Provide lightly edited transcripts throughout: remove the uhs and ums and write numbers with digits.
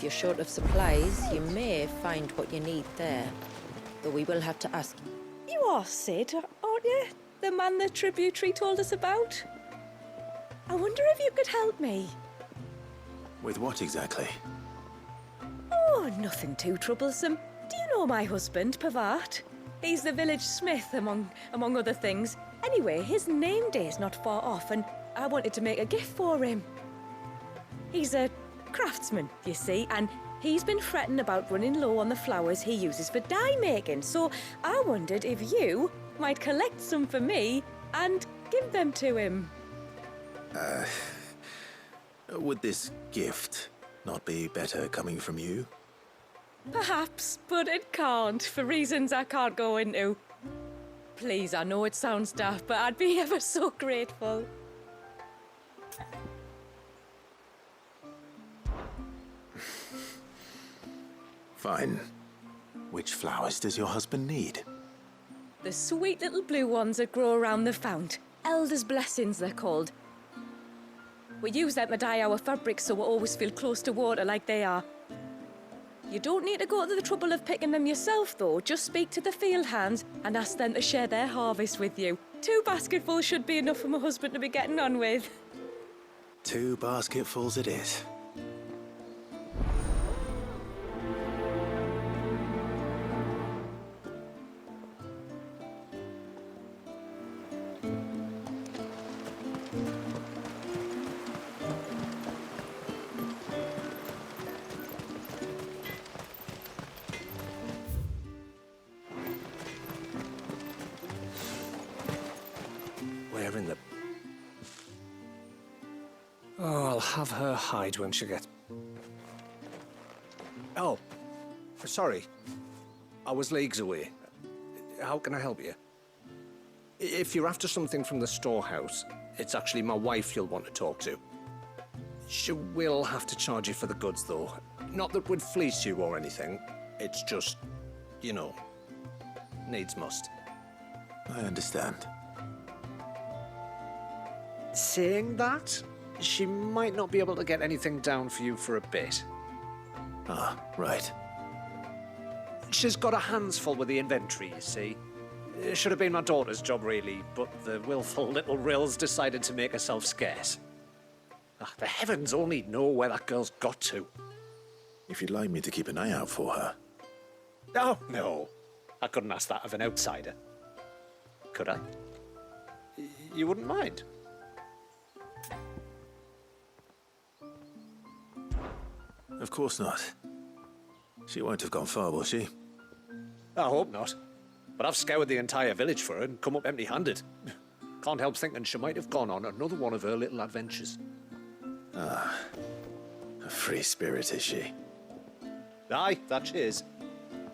you're short of supplies, you may find what you need there. Though we will have to ask. You are Sid, aren't you? The man the tributary told us about? I wonder if you could help me. With what exactly? Oh, nothing too troublesome. Do you know my husband, Pavat? He's the village smith, among other things. Anyway, his name day's not far off, and I wanted to make a gift for him. He's a craftsman, you see, and he's been fretting about running low on the flowers he uses for dye making, so I wondered if you might collect some for me and give them to him. Would this gift not be better coming from you? Perhaps, but it can't, for reasons I can't go into. Please, I know it sounds daft, but I'd be ever so grateful. Fine. Which flowers does your husband need? The sweet little blue ones that grow around the fount. Elder's blessings, they're called. We use them to dye our fabrics so we always feel close to water like they are. You don't need to go to the trouble of picking them yourself, though. Just speak to the field hands and ask them to share their harvest with you. 2 basketfuls should be enough for my husband to be getting on with. 2 basketfuls it is. Where in the... Oh, I'll have her hide when she gets... Oh, sorry. I was leagues away. How can I help you? If you're after something from the storehouse, it's actually my wife you'll want to talk to. She will have to charge you for the goods, though. Not that we'd fleece you or anything. It's just, you know, needs must. I understand. Saying that, she might not be able to get anything down for you for a bit. Ah, right. She's got her hands full with the inventory, you see. It should have been my daughter's job, really, but the willful little Rills decided to make herself scarce. The heavens only know where that girl's got to. If you'd like me to keep an eye out for her. Oh, no. I couldn't ask that of an outsider. Could I? You wouldn't mind? Of course not. She won't have gone far, will she? I hope not. But I've scoured the entire village for her and come up empty-handed. Can't help thinking she might have gone on another one of her little adventures. A free spirit, is she? Aye, that she is.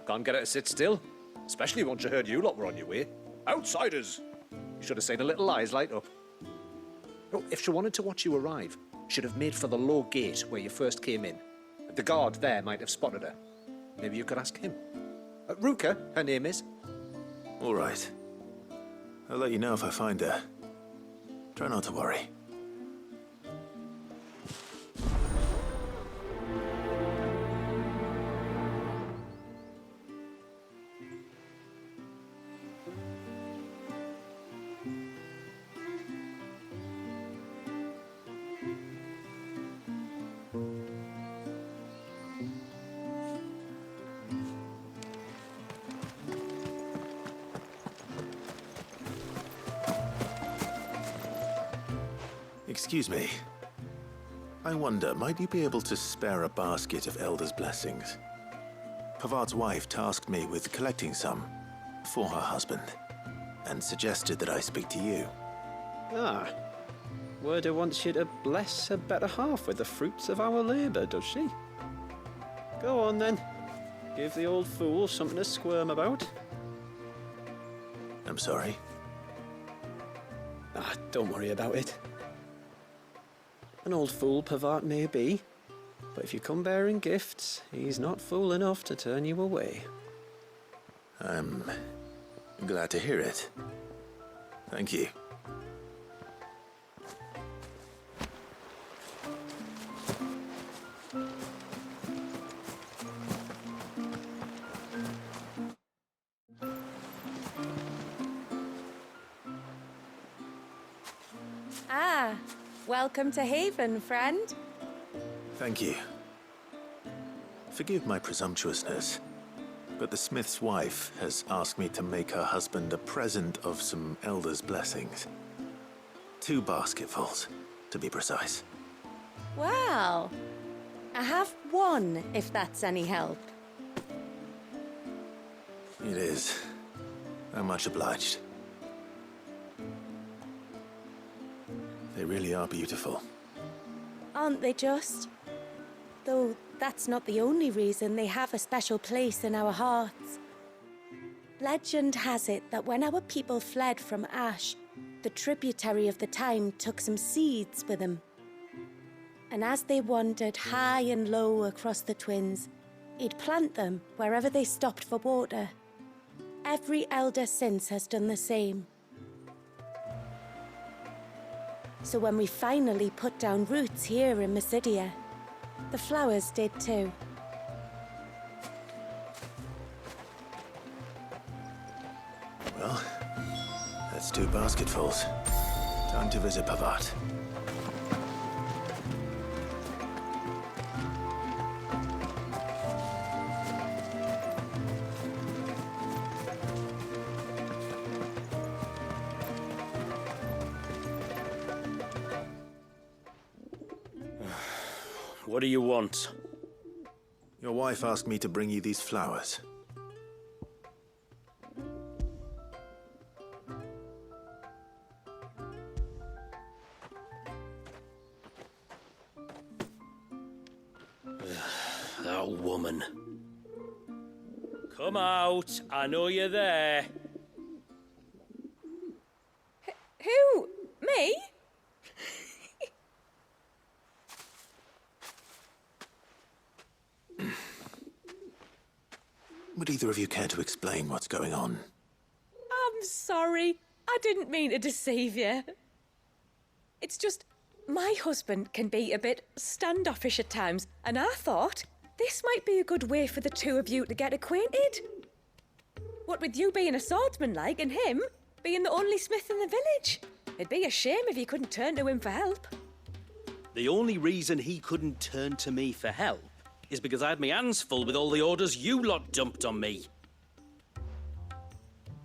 Can't get her to sit still. Especially once you heard you lot were on your way. Outsiders! You should have seen her little eyes light up. Oh, if she wanted to watch you arrive, she'd have made for the low gate where you first came in. The guard there might have spotted her. Maybe you could ask him. Ruka, her name is. All right. I'll let you know if I find her. Try not to worry. Excuse me. I wonder, might you be able to spare a basket of Elder's blessings? Pavart's wife tasked me with collecting some for her husband, and suggested that I speak to you. Ah, Werda wants you to bless her better half with the fruits of our labour, does she? Go on then. Give the old fool something to squirm about. I'm sorry. Ah, don't worry about it. An old fool Pavart may be, but if you come bearing gifts, he's not fool enough to turn you away. I'm glad to hear it. Thank you. Ah, welcome to Haven, friend. Thank you. Forgive my presumptuousness, but the smith's wife has asked me to make her husband a present of some Elder's blessings. 2 basketfuls, to be precise. Well, I have 1, if that's any help. It is. I'm much obliged. They really are beautiful. Aren't they just? Though that's not the only reason they have a special place in our hearts. Legend has it that when our people fled from Ash, the tributary of the time took some seeds with them. And as they wandered high and low across the Twins, he'd plant them wherever they stopped for water. Every elder since has done the same. So when we finally put down roots here in Mysidia, the flowers did too. Well, that's 2 basketfuls. Time to visit Pavat. What do you want? Your wife asked me to bring you these flowers. That woman. Come out. I know you're there. Who? Me? Would either of you care to explain what's going on? I'm sorry. I didn't mean to deceive you. It's just, my husband can be a bit standoffish at times, and I thought this might be a good way for the 2 of you to get acquainted. What with you being a swordsman like, and him being the only smith in the village. It'd be a shame if you couldn't turn to him for help. The only reason he couldn't turn to me for help is because I had my hands full with all the orders you lot dumped on me.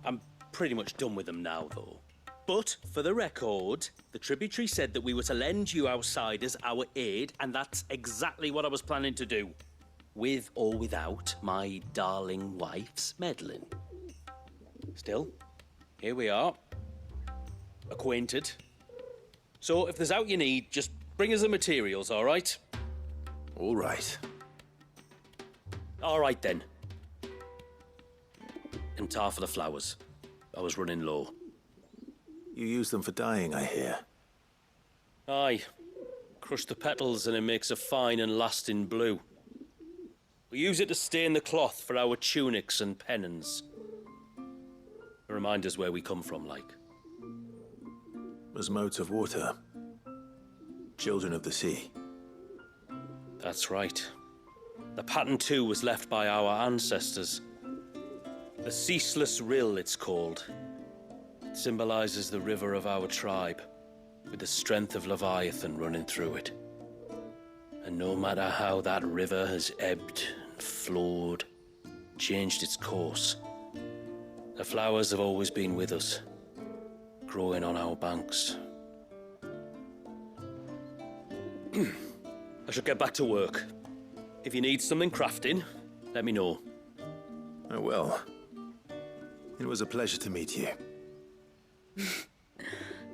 I'm pretty much done with them now, though. But, for the record, the tributary said that we were to lend you outsiders our aid, and that's exactly what I was planning to do. With or without my darling wife's meddling. Still, here we are. Acquainted. So, if there's out you need, just bring us the materials, all right? All right. All right, then. And tar for the flowers. I was running low. You use them for dyeing, I hear. Aye. Crush the petals and it makes a fine and lasting blue. We use it to stain the cloth for our tunics and pennons. To remind us where we come from, like. As modes of water. Children of the sea. That's right. The pattern, too, was left by our ancestors. The Ceaseless Rill, it's called. It symbolizes the river of our tribe, with the strength of Leviathan running through it. And no matter how that river has ebbed and flowed, changed its course, the flowers have always been with us, growing on our banks. I should get back to work. If you need something crafting, let me know. Oh, well. It was a pleasure to meet you.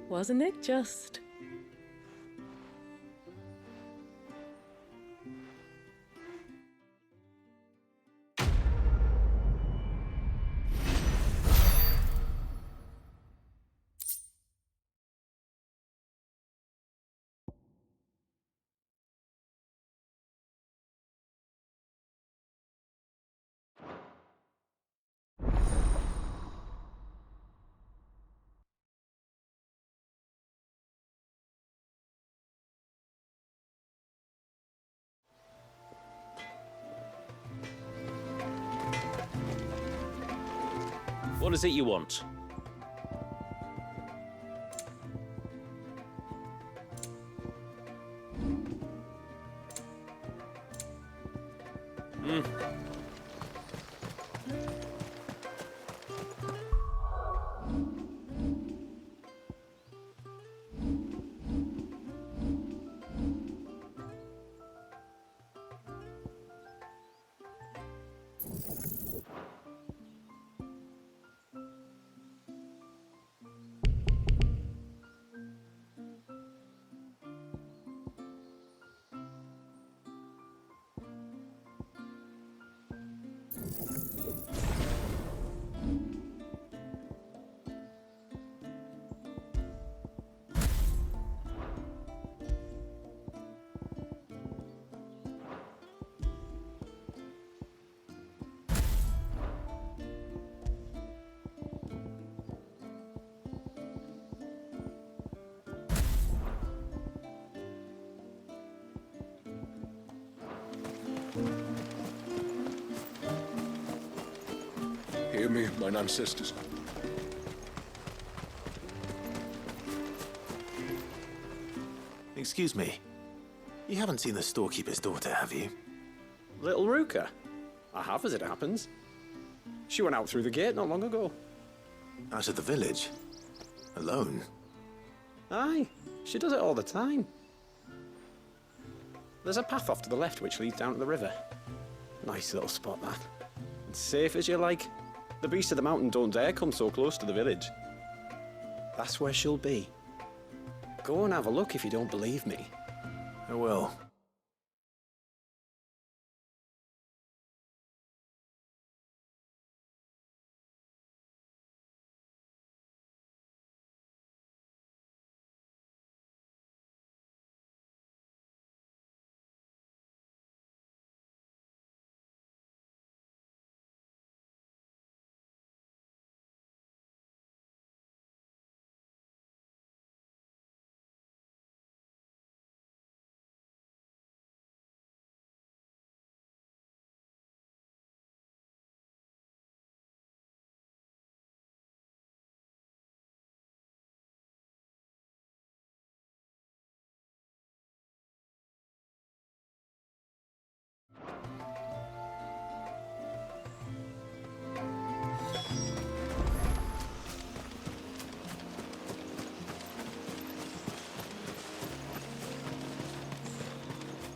Wasn't it just? What is it you want? Hear me, mine ancestors. Excuse me. You haven't seen the storekeeper's daughter, have you? Little Ruka? I have, as it happens. She went out through the gate not long ago. Out of the village? Alone? Aye, she does it all the time. There's a path off to the left which leads down to the river. Nice little spot, that. It's safe as you like. The beasts of the mountain don't dare come so close to the village. That's where she'll be. Go and have a look if you don't believe me. I will.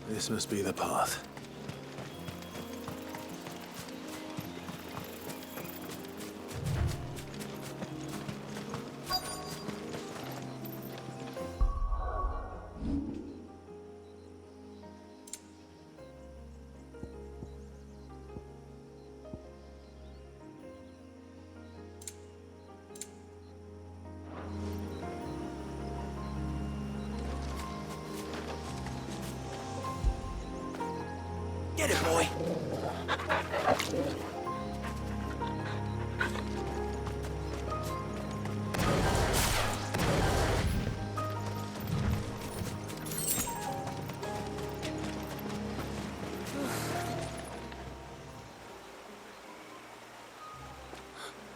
This must be the path. Get it, boy.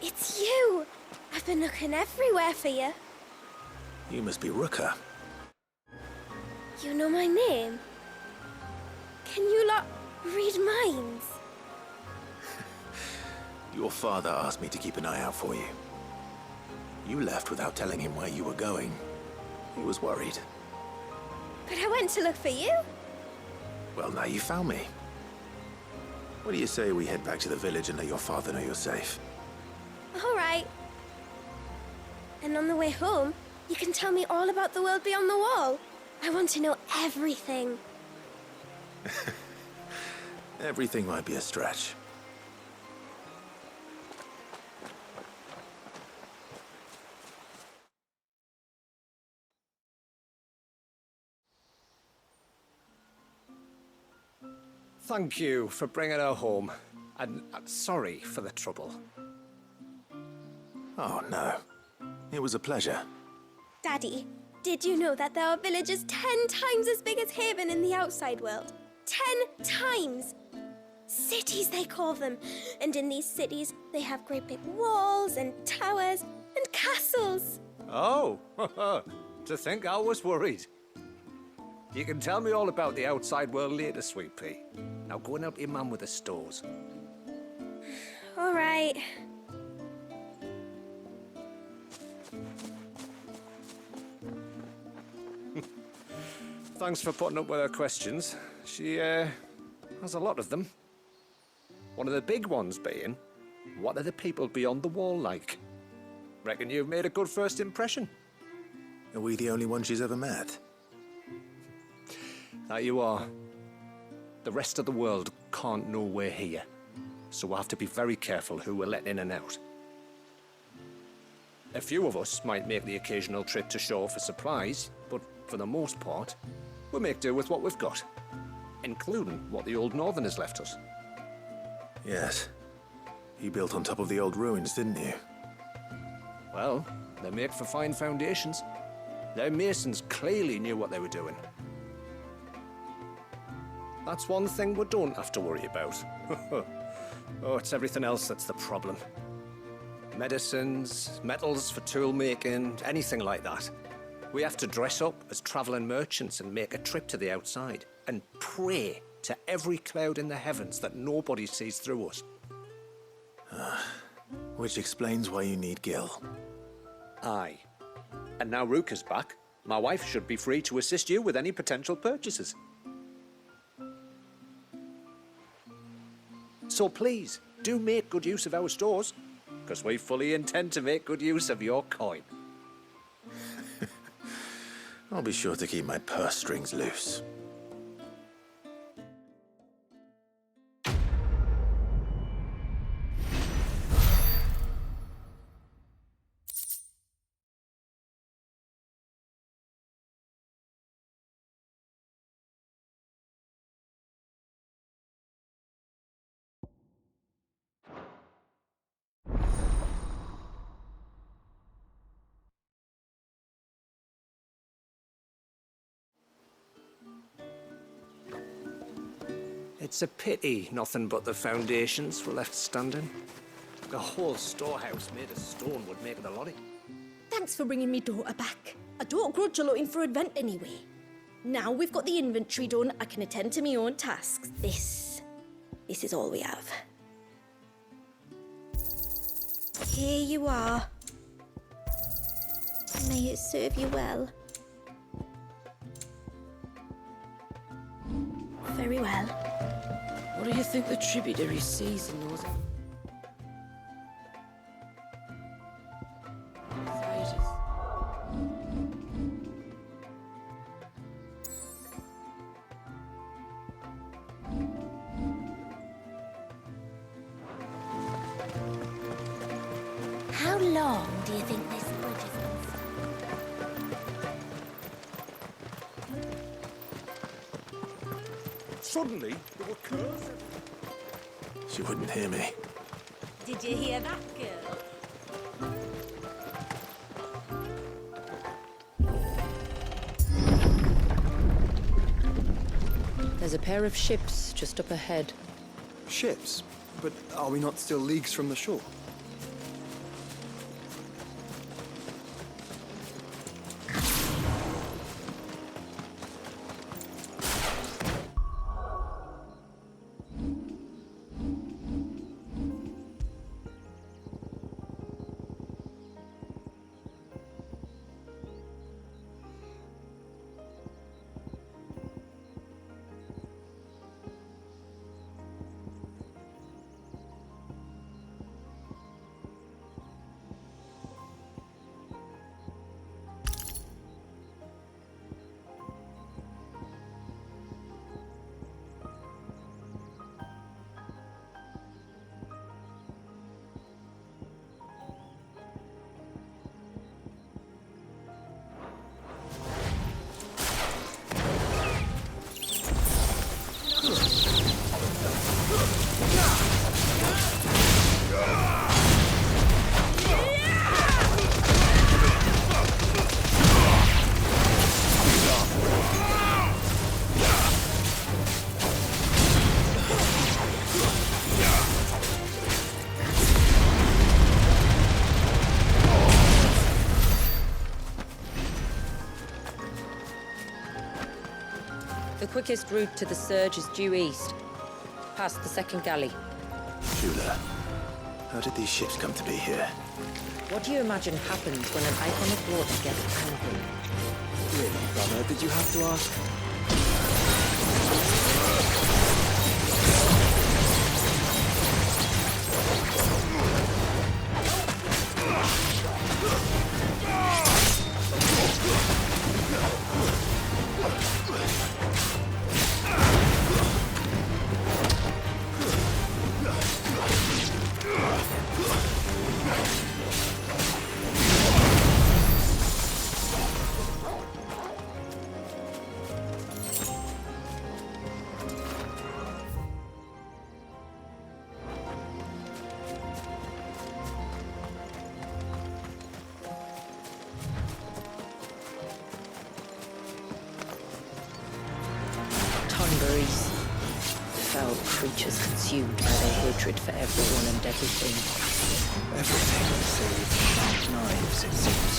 It's you! I've been looking everywhere for you. You must be Ruka. You know my name? Can you lot read minds? Your father asked me to keep an eye out for you. You left without telling him where you were going. He was worried. But I went to look for you. Well, now you found me. What do you say we head back to the village and let your father know you're safe? All right. And on the way home, you can tell me all about the world beyond the wall. I want to know everything. Everything might be a stretch. Thank you for bringing her home. And sorry for the trouble. Oh, no. It was a pleasure. Daddy, did you know that there are villages 10 times as big as Haven in the outside world? 10 times! Cities, they call them. And in these cities, they have great big walls and towers and castles. Oh, to think I was worried. You can tell me all about the outside world later, Sweet Pea. Now go and help your mum with the stores. All right. Thanks for putting up with her questions. She, has a lot of them. One of the big ones being, what are the people beyond the wall like? Reckon you've made a good first impression. Are we the only ones she's ever met? That you are. The rest of the world can't know we're here, so we'll have to be very careful who we're letting in and out. A few of us might make the occasional trip to shore for supplies, but for the most part, we'll make do with what we've got, including what the old Northerners left us. Yes. You built on top of the old ruins, didn't you? Well, they make for fine foundations. Their masons clearly knew what they were doing. That's one thing we don't have to worry about. Oh, it's everything else that's the problem. Medicines, metals for tool making, anything like that. We have to dress up as travelling merchants and make a trip to the outside and pray to every cloud in the heavens that nobody sees through us. Which explains why you need Gil. Aye. And now Ruka's back, my wife should be free to assist you with any potential purchases. So please, do make good use of our stores, because we fully intend to make good use of your coin. I'll be sure to keep my purse strings loose. It's a pity nothing but the foundations were left standing. The whole storehouse made of stone would make it a lottie. Thanks for bringing me daughter back. I don't grudge her looking for advent anyway. Now we've got the inventory done, I can attend to my own tasks. This is all we have. Here you are. May it serve you well. Very well. What do you think the tributary sees in those? How long do you think this bridge is Suddenly, there were curves. She wouldn't hear me. Did you hear that, girl? There's a pair of ships just up ahead. Ships? But are we not still leagues from the shore? The quickest route to the surge is due east. past the second galley. Shula, how did these ships come to be here? What do you imagine happens when an icon of water gets angry? Really, brother, did you have to ask? Tonberries. Foul creatures consumed by their hatred for everyone and everything. Everything save sharp knives, it seems.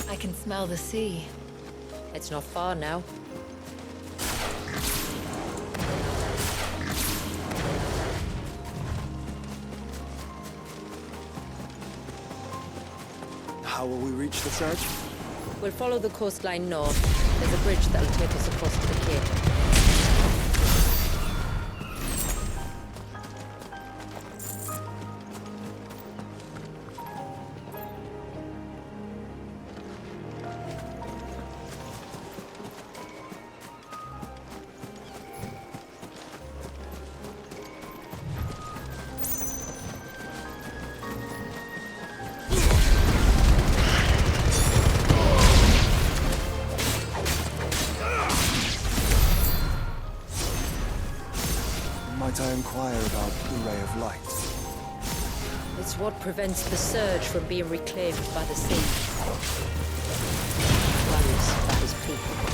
I can smell the sea. It's not far now. How will we reach the surge? We'll follow the coastline north. There's a bridge that'll take us across to the cape. Might I inquire about the Ray of Light? It's what prevents the surge from being reclaimed by the sea. Worries about his people.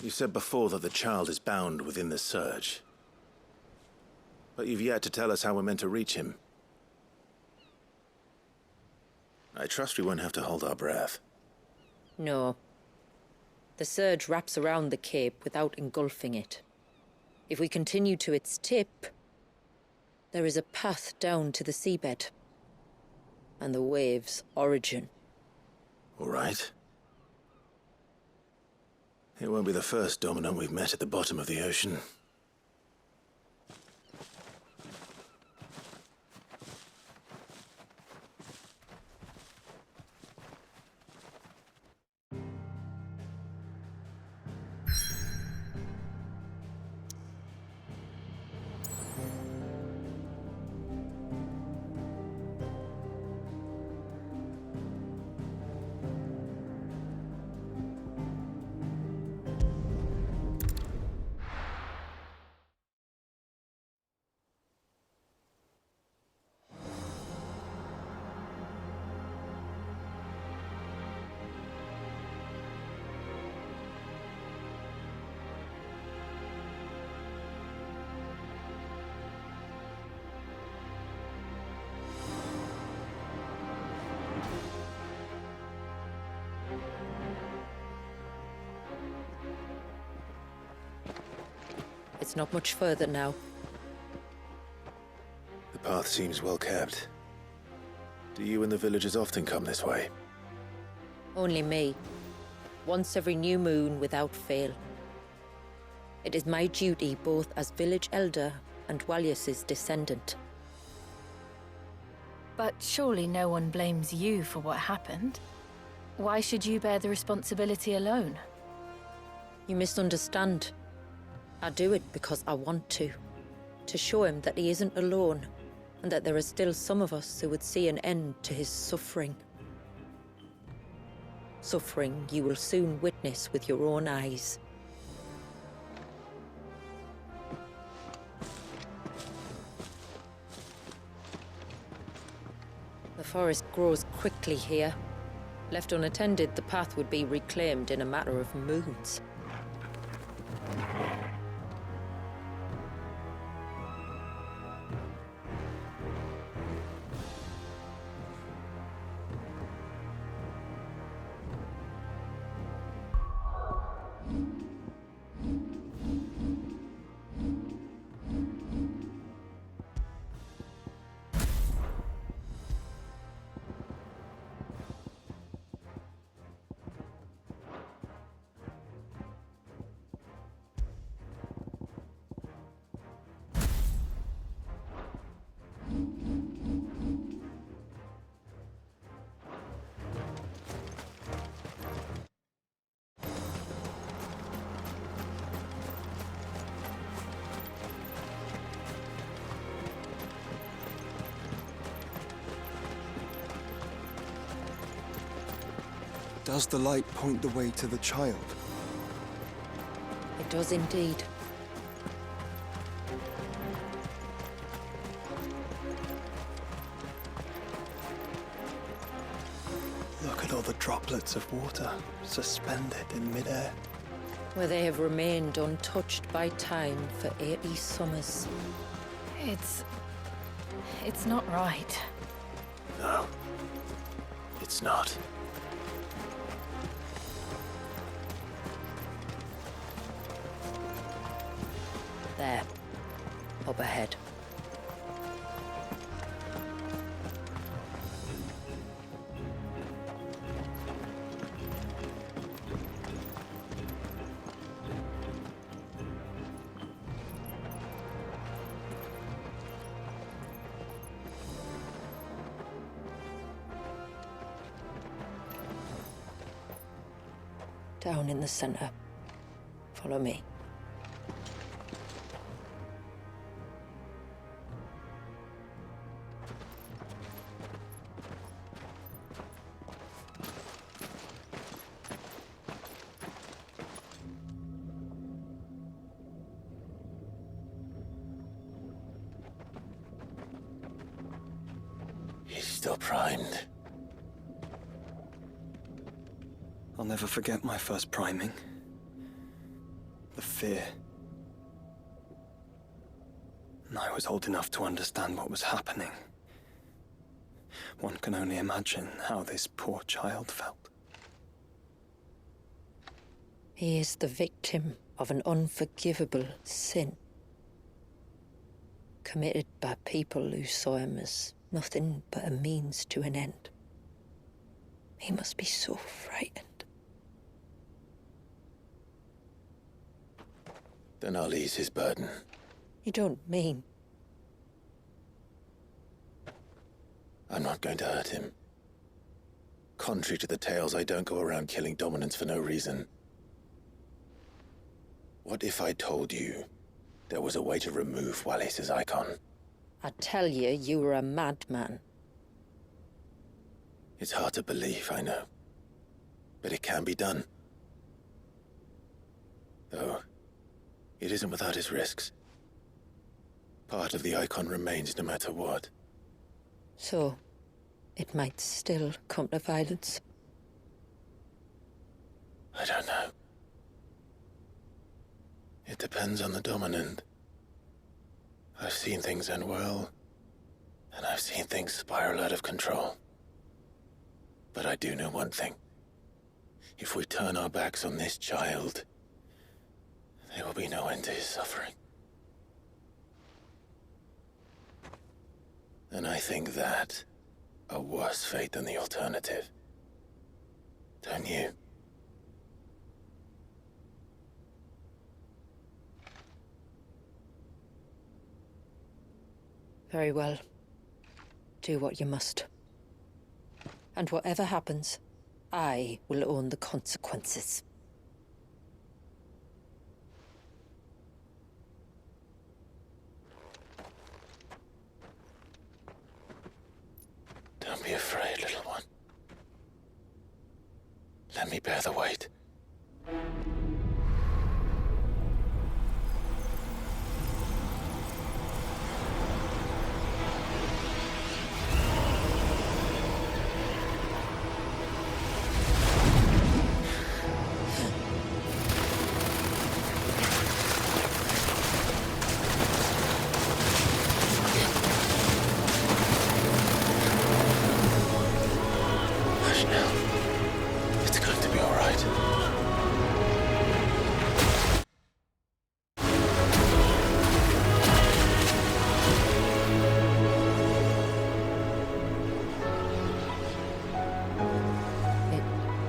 You said before that the child is bound within the surge. But you've yet to tell us how we're meant to reach him. I trust we won't have to hold our breath. No. The surge wraps around the cape without engulfing it. If we continue to its tip, there is a path down to the seabed. And the wave's origin. All right. It won't be the first dominant we've met at the bottom of the ocean. It's not much further now. The path seems well kept. Do you and the villagers often come this way? Only me. Once every new moon without fail. It is my duty both as village elder and Walyus's descendant. But surely no one blames you for what happened. Why should you bear the responsibility alone? You misunderstand. I do it because I want to. To show him that he isn't alone, and that there are still some of us who would see an end to his suffering. Suffering you will soon witness with your own eyes. The forest grows quickly here. Left unattended, the path would be reclaimed in a matter of moons. Does the light point the way to the child? It does indeed. Look at all the droplets of water suspended in midair. Where they have remained untouched by time for 80 summers. It's not right. No. It's not. There. Up ahead. Down in the center. Follow me. He's still primed. I'll never forget my first priming. The fear. And I was old enough to understand what was happening. One can only imagine how this poor child felt. He is the victim of an unforgivable sin. Committed by people who saw him as nothing but a means to an end. He must be so frightened. Then I'll ease his burden. You don't mean? I'm not going to hurt him. Contrary to the tales, I don't go around killing dominants for no reason. What if I told you there was a way to remove Walyus's icon? I tell you, you were a madman. It's hard to believe, I know. But it can be done. Though, it isn't without its risks. Part of the icon remains no matter what. So, it might still come to violence. I don't know. It depends on the dominant. I've seen things end well, and I've seen things spiral out of control. But I do know one thing. If we turn our backs on this child, there will be no end to his suffering. And I think that a worse fate than the alternative. Don't you? Very well. Do what you must. And whatever happens, I will own the consequences. Don't be afraid, little one. Let me bear the weight. Hush now. It's going to be all right.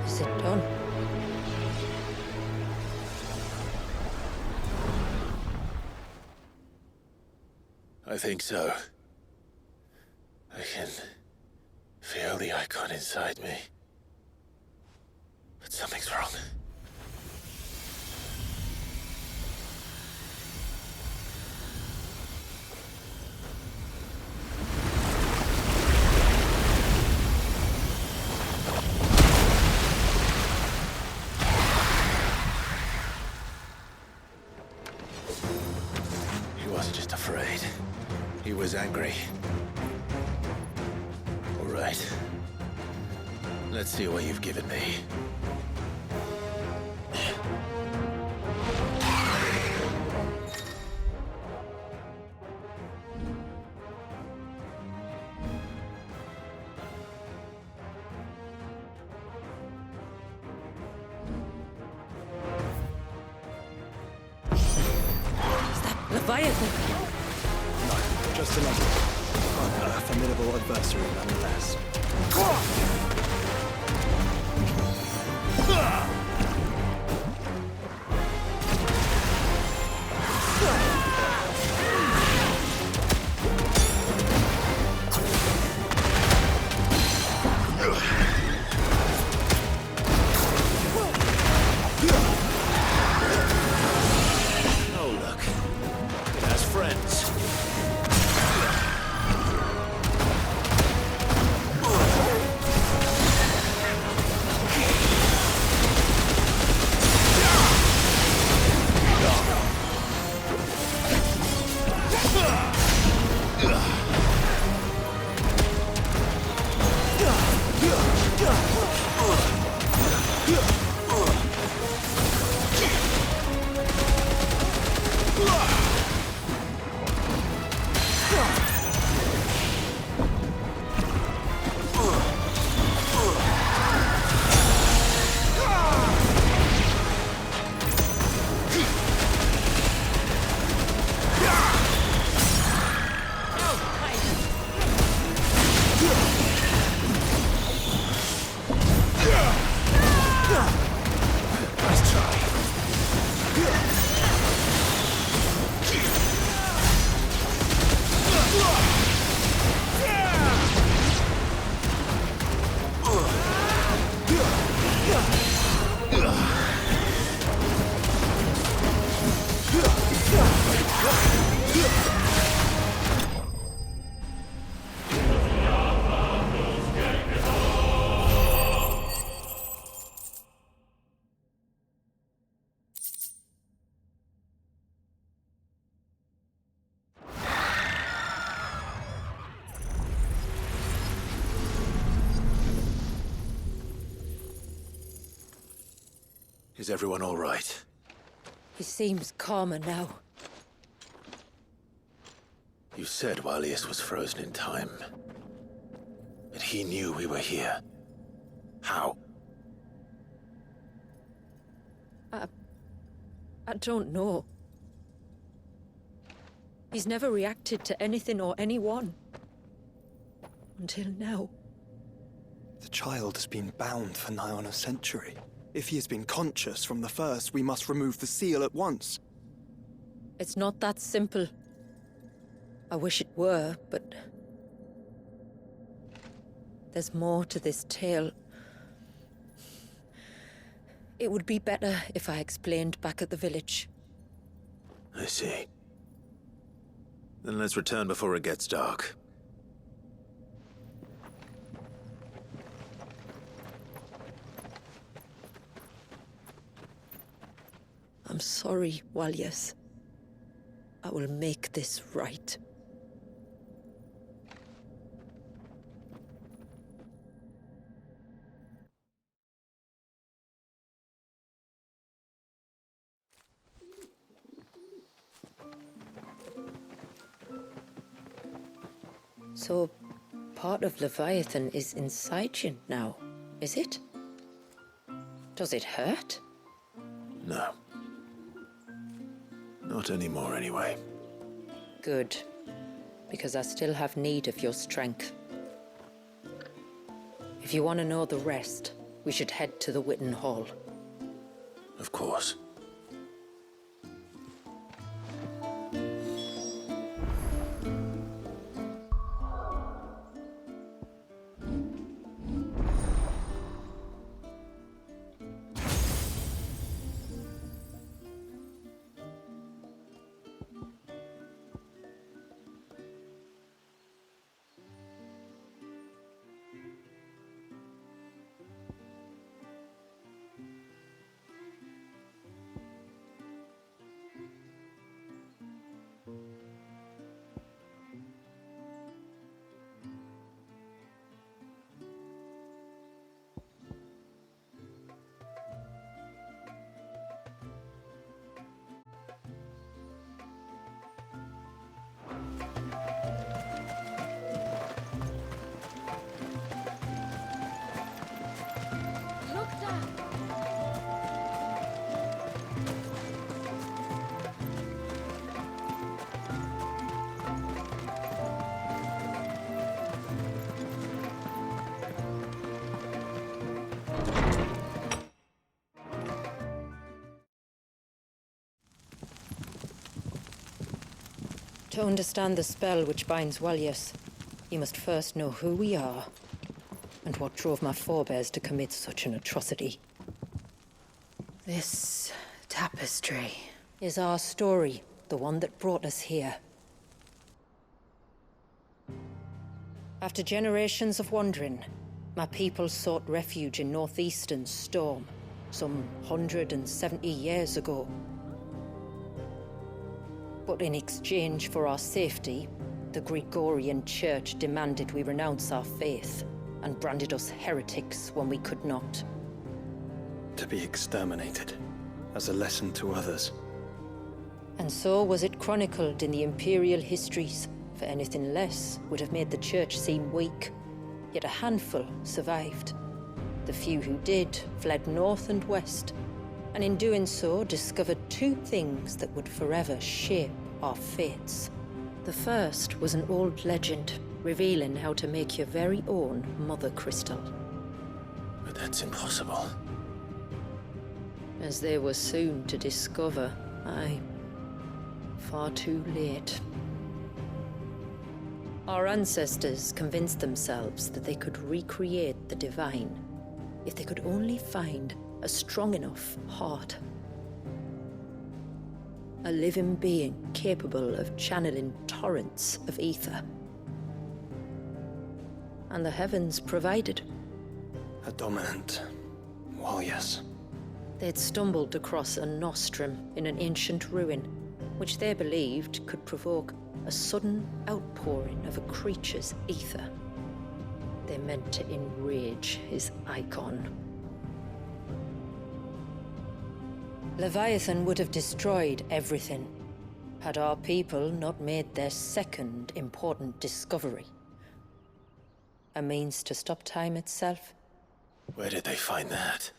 Is it done? I think so. I can feel the icon inside me. But something's wrong. He wasn't just afraid. He was angry. All right. Let's see what you've given me. Leviathan! No, just another one. A formidable adversary nonetheless. Oh, look. It has friends. Nice try. Is everyone all right? He seems calmer now. You said Walius was frozen in time. But he knew we were here. How? I don't know. He's never reacted to anything or anyone. until now. The child has been bound for nigh on a century. If he has been conscious from the first, we must remove the seal at once. It's not that simple. I wish it were, but... there's more to this tale. It would be better if I explained back at the village. I see. Then let's return before it gets dark. I'm sorry, Walyas. I will make this right. So, part of Leviathan is inside you now, is it? Does it hurt? No. Not anymore, anyway. Good. Because I still have need of your strength. If you want to know the rest, we should head to the Witten Hall. Of course. To understand the spell which binds Walyas, you must first know who we are, and what drove my forebears to commit such an atrocity. This tapestry is our story, the one that brought us here. After generations of wandering, my people sought refuge in northeastern Storm, some 170 years ago. But in exchange for our safety, the Gregorian Church demanded we renounce our faith and branded us heretics when we could not. To be exterminated, as a lesson to others. And so was it chronicled in the imperial histories, for anything less would have made the Church seem weak. Yet a handful survived. The few who did fled north and west, and in doing so discovered two things that would forever shape our fates. The first was an old legend revealing how to make your very own Mother Crystal. But that's impossible. As they were soon to discover, aye, far too late. Our ancestors convinced themselves that they could recreate the divine if they could only find a strong enough heart. A living being capable of channeling torrents of ether. And the heavens provided. A dominant Walyas. They'd stumbled across a nostrum in an ancient ruin, which they believed could provoke a sudden outpouring of a creature's ether. They meant to enrage his icon. Leviathan would have destroyed everything, had our people not made their second important discovery. A means to stop time itself. Where did they find that?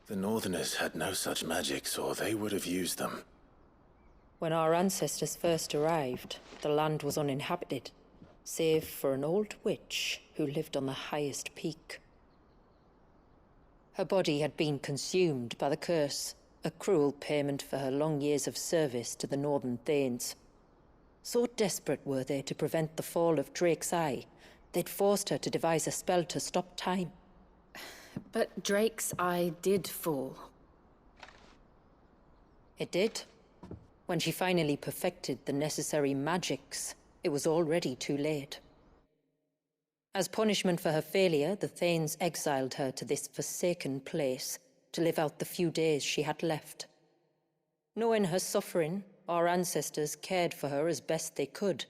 The Northerners had no such magics, or they would have used them. When our ancestors first arrived, the land was uninhabited. save for an old witch who lived on the highest peak. Her body had been consumed by the curse, a cruel payment for her long years of service to the Northern Thanes. So desperate were they to prevent the fall of Drake's Eye, they'd forced her to devise a spell to stop time. But Drake's Eye did fall. It did. When she finally perfected the necessary magics, it was already too late. As punishment for her failure, the Thanes exiled her to this forsaken place to live out the few days she had left. Knowing her suffering, our ancestors cared for her as best they could,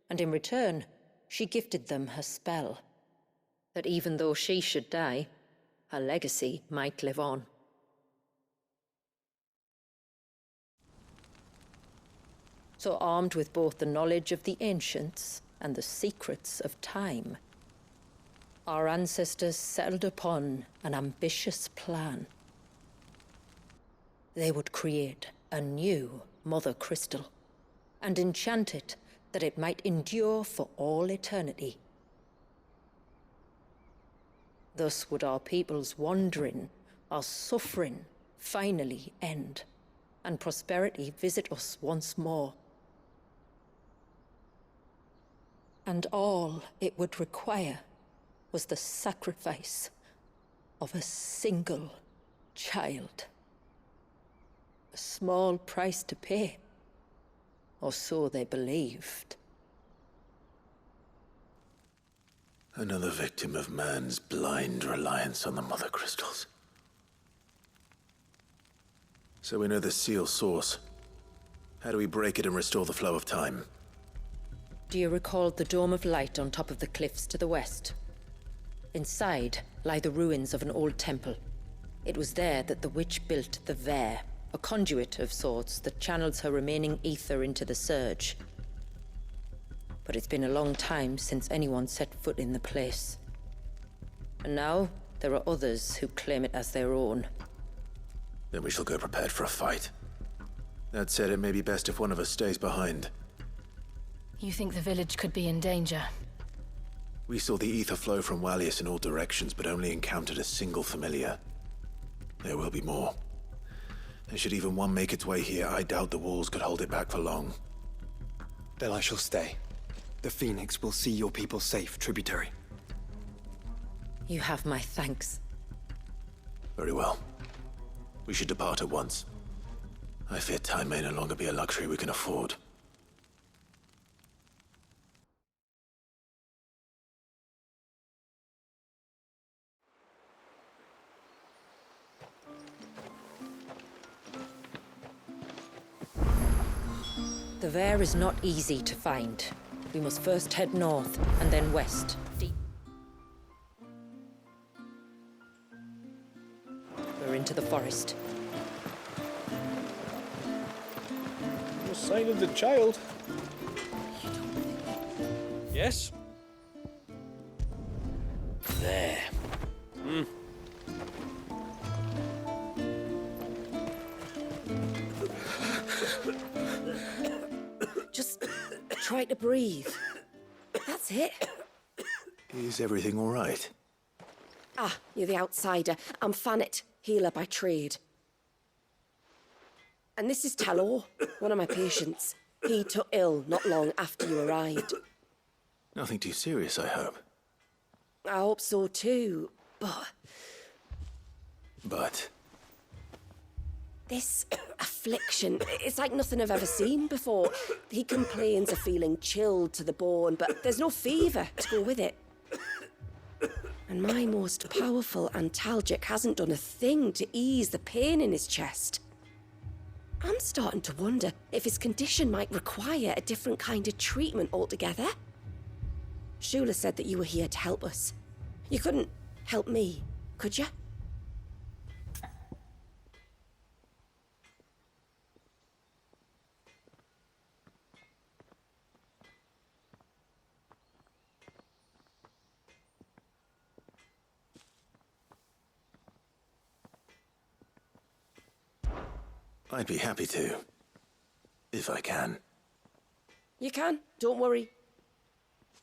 and in return, she gifted them her spell. That even though she should die, her legacy might live on. So armed with both the knowledge of the ancients and the secrets of time, our ancestors settled upon an ambitious plan. They would create a new Mother Crystal and enchant it that it might endure for all eternity. Thus would our people's wandering, our suffering, finally end, and prosperity visit us once more. And all it would require was the sacrifice of a single child. A small price to pay, or so they believed. Another victim of man's blind reliance on the Mother Crystals. So we know the seal's source. How do we break it and restore the flow of time? Do you recall the Dome of Light on top of the cliffs to the west? Inside lie the ruins of an old temple. It was there that the witch built the Vare, a conduit of sorts that channels her remaining ether into the Surge. But it's been a long time since anyone set foot in the place. And now, there are others who claim it as their own. Then we shall go prepared for a fight. That said, it may be best if one of us stays behind. You think the village could be in danger? We saw the ether flow from Wallius in all directions, but only encountered a single familiar. There will be more. And should even one make its way here, I doubt the walls could hold it back for long. Then I shall stay. The Phoenix will see your people safe, tributary. You have my thanks. Very well. We should depart at once. I fear time may no longer be a luxury we can afford. The Vare is not easy to find. We must first head north, and then west. We're into the forest. No sign of the child. Yes? There. Just try to breathe. That's it. Is everything all right? Ah, you're the outsider. I'm Fannet, healer by trade. And this is Talor, one of my patients. He took ill not long after you arrived. Nothing too serious, I hope. I hope so too, But this affliction, it's like nothing I've ever seen before. He complains of feeling chilled to the bone, but there's no fever to go with it. And my most powerful antalgic hasn't done a thing to ease the pain in his chest. I'm starting to wonder if his condition might require a different kind of treatment altogether. Shula said that you were here to help us. You couldn't help me, could you? I'd be happy to. If I can. You can, don't worry.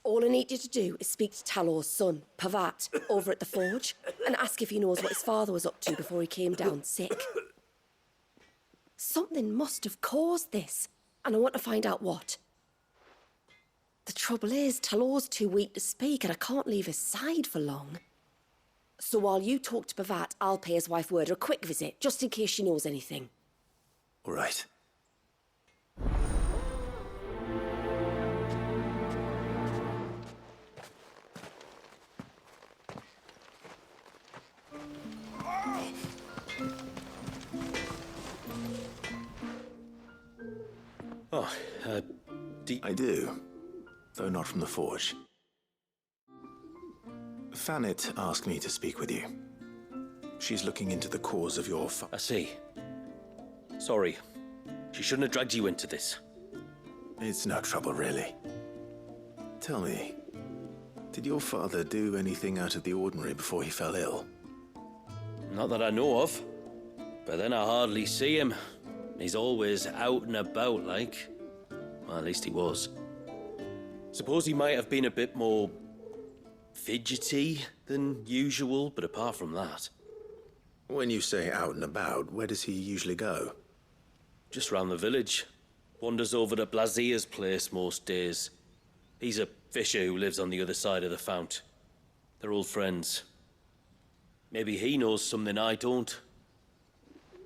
All I need you to do is speak to Talor's son, Pavat, over at the forge, and ask if he knows what his father was up to before he came down sick. Something must have caused this, and I want to find out what. The trouble is, Talor's too weak to speak, and I can't leave his side for long. So while you talk to Pavat, I'll pay his wife Wyrda a quick visit, just in case she knows anything. All right. Oh, I do, though not from the forge. Fanit asked me to speak with you. She's looking into the cause of your I see. Sorry. She shouldn't have dragged you into this. It's no trouble, really. Tell me, did your father do anything out of the ordinary before he fell ill? Not that I know of. But then I hardly see him. He's always out and about, like. Well, at least he was. Suppose he might have been a bit more fidgety than usual, but apart from that... When you say out and about, where does he usually go? Just round the village. Wanders over to Blasia's place most days. He's a fisher who lives on the other side of the fount. They're old friends. Maybe he knows something I don't.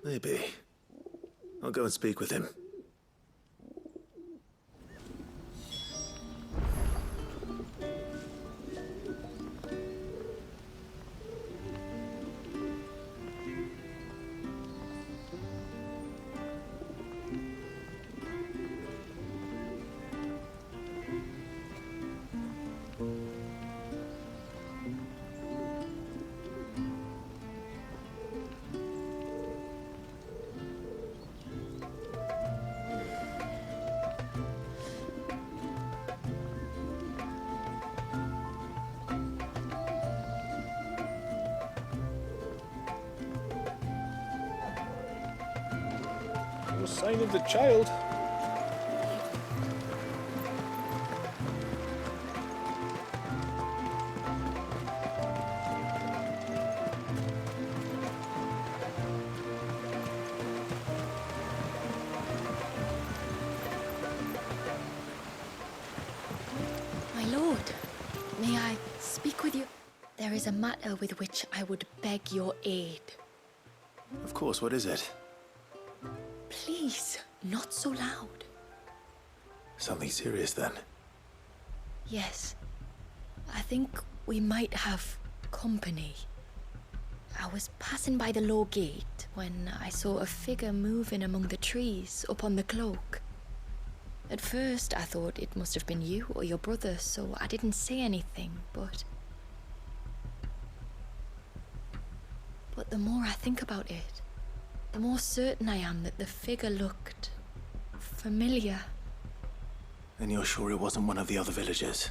Maybe. I'll go and speak with him. No sign of the child. My lord, may I speak with you? There is a matter with which I would beg your aid. Of course, what is it? Please, not so loud. Something serious, then? Yes. I think we might have company. I was passing by the low gate when I saw a figure moving among the trees up on the cloak. At first, I thought it must have been you or your brother, so I didn't say anything, but the more I think about it, the more certain I am that the figure looked familiar. And you're sure it wasn't one of the other villagers?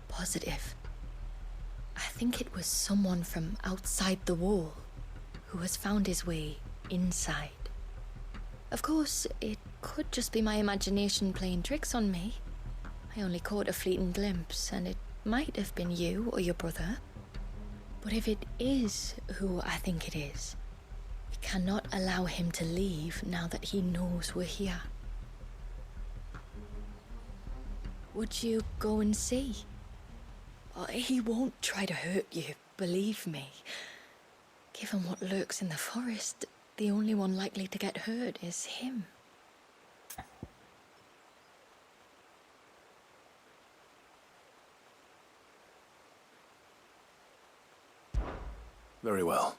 Positive. I think it was someone from outside the wall who has found his way inside. Of course, it could just be my imagination playing tricks on me. I only caught a fleeting glimpse, and it might have been you or your brother. But if it is who I think it is, we cannot allow him to leave now that he knows we're here. Would you go and see? He won't try to hurt you, believe me. Given what lurks in the forest, the only one likely to get hurt is him. Very well.